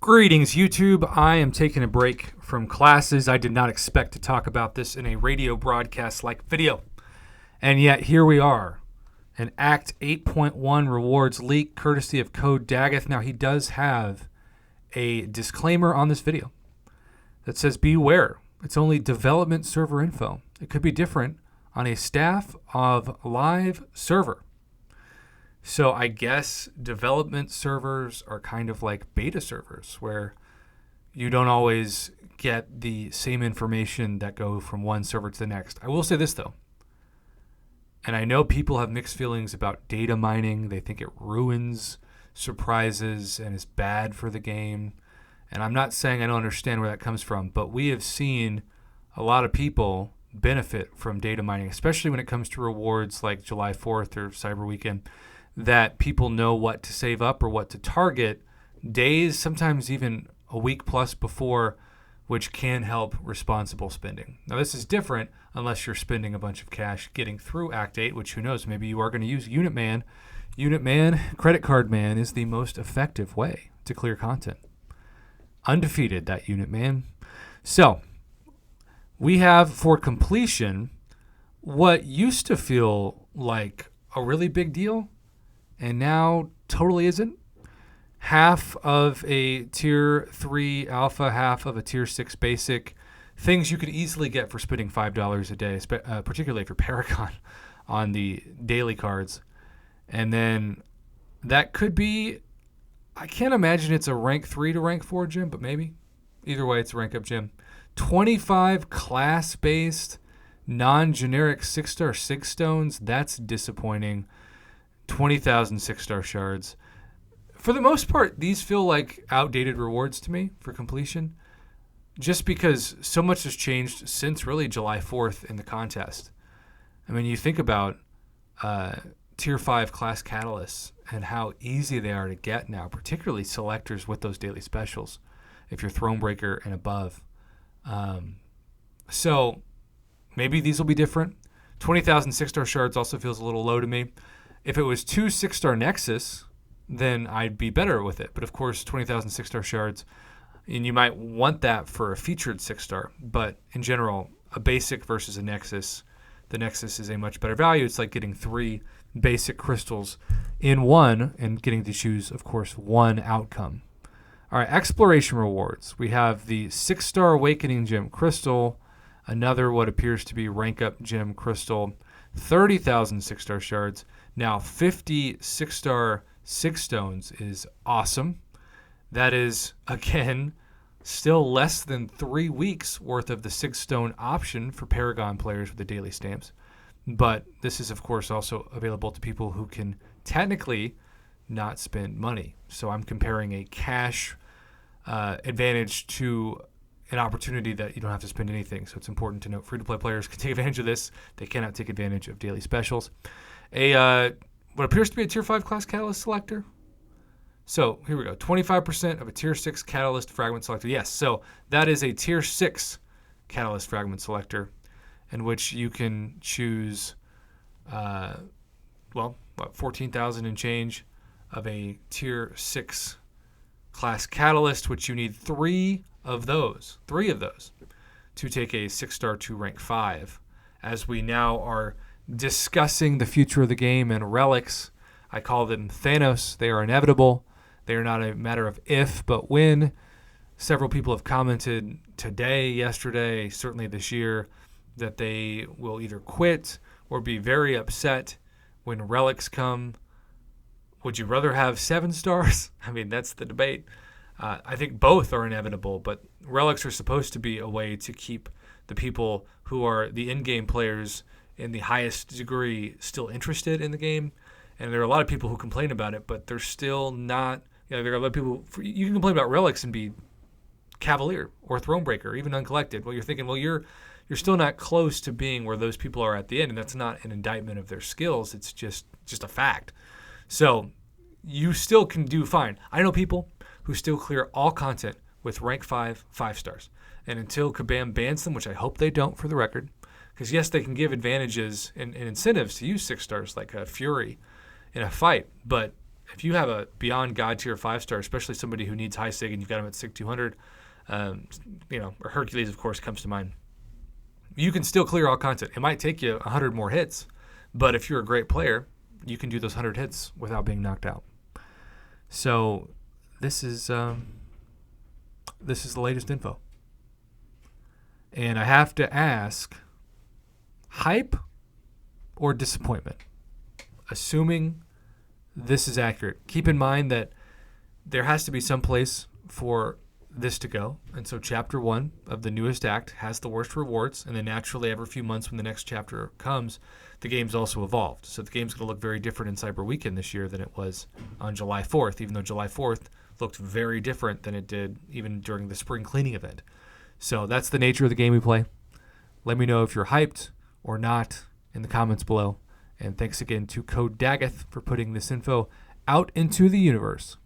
Greetings, YouTube. I am taking a break from classes. I did not expect to talk about this in a radio broadcast like video. And yet, here we are. An Act 8.1 rewards leak courtesy of Code Daggeth. Now, he does have a disclaimer on this video that says, beware, it's only development server info. It could be different on a staff of live server. So I guess development servers are kind of like beta servers where you don't always get the same information that go from one server to the next. I will say this, though. And I know people have mixed feelings about data mining. They think it ruins surprises and is bad for the game. And I'm not saying I don't understand where that comes from, but we have seen a lot of people benefit from data mining, especially when it comes to rewards like July 4th or Cyber Weekend, that people know what to save up or what to target days, sometimes even a week plus before, which can help responsible spending. Now, this is different unless you're spending a bunch of cash getting through Act 8, which who knows, maybe you are going to use Unit Man. Unit Man, Credit Card Man is the most effective way to clear content. Undefeated, that Unit Man. So, we have for completion what used to feel like a really big deal and now totally isn't. Half of a Tier 3 Alpha, half of a Tier 6 Basic. Things you could easily get for spending $5 a day, particularly for Paragon on the daily cards. And then that could be, I can't imagine it's a rank 3 to rank 4 gym, but maybe. Either way, it's a rank up gym. 25 class-based, non-generic 6-star 6 stones. That's disappointing. 20,000 6-star shards. For the most part, these feel like outdated rewards to me for completion, just because so much has changed since really July 4th in the contest. I mean, you think about Tier 5 class catalysts and how easy they are to get now, particularly selectors with those daily specials, if you're Thronebreaker and above. So maybe these will be different. 20,000 6-star shards also feels a little low to me. If it was 2 6-star Nexus, then I'd be better with it. But of course, 20,000 6-star shards, and you might want that for a featured 6-star. But in general, a basic versus a Nexus, the Nexus is a much better value. It's like getting 3 basic crystals in one and getting to choose, of course, one outcome. All right, exploration rewards. We have the 6-star Awakening Gem Crystal, another what appears to be rank up Gem Crystal, 30,000 6-star shards. Now, 50 6-star 6 stones is awesome. That is, again, still less than 3 weeks worth of the 6-stone option for Paragon players with the daily stamps. But this is, of course, also available to people who can technically not spend money. So I'm comparing a cash advantage to an opportunity that you don't have to spend anything. So it's important to note free-to-play players can take advantage of this. They cannot take advantage of daily specials. What appears to be a Tier 5 class catalyst selector. So here we go. 25% of a Tier 6 catalyst fragment selector. Yes, so that is a Tier 6 catalyst fragment selector in which you can choose, 14,000 and change of a Tier 6 class catalyst, which you need 3 of those to take a 6-star to rank 5. As we now are discussing the future of the game and relics, I call them Thanos. They are inevitable. They are not a matter of if, but when. Several people have commented today, yesterday, certainly this year, that they will either quit or be very upset when relics come. Would you rather have 7 stars? I mean, that's the debate. I think both are inevitable, but relics are supposed to be a way to keep the people who are the in-game players in the highest degree still interested in the game. And there are a lot of people who complain about it, but they're still not, there are a lot of people, you can complain about relics and be Cavalier or Thronebreaker, even uncollected. Well, you're thinking, you're still not close to being where those people are at the end, and that's not an indictment of their skills. It's just a fact. So you still can do fine. I know people who still clear all content with rank 5 stars. And until Kabam bans them, which I hope they don't for the record, because yes, they can give advantages and incentives to use 6 stars like a Fury in a fight, but if you have a beyond God tier 5-star, especially somebody who needs high sig and you've got him at sig 200, or Hercules, of course, comes to mind, you can still clear all content. It might take you 100 more hits, but if you're a great player, you can do those 100 hits without being knocked out. So this is the latest info. And I have to ask, hype or disappointment? Assuming this is accurate. Keep in mind that there has to be some place for this to go. And so chapter 1 of the newest act has the worst rewards. And then naturally every few months when the next chapter comes, the game's also evolved. So the game's going to look very different in Cyber Weekend this year than it was on July 4th, even though July 4th looked very different than it did even during the spring cleaning event. So that's the nature of the game we play. Let me know if you're hyped or not in the comments below. And thanks again to Code Daggeth for putting this info out into the universe.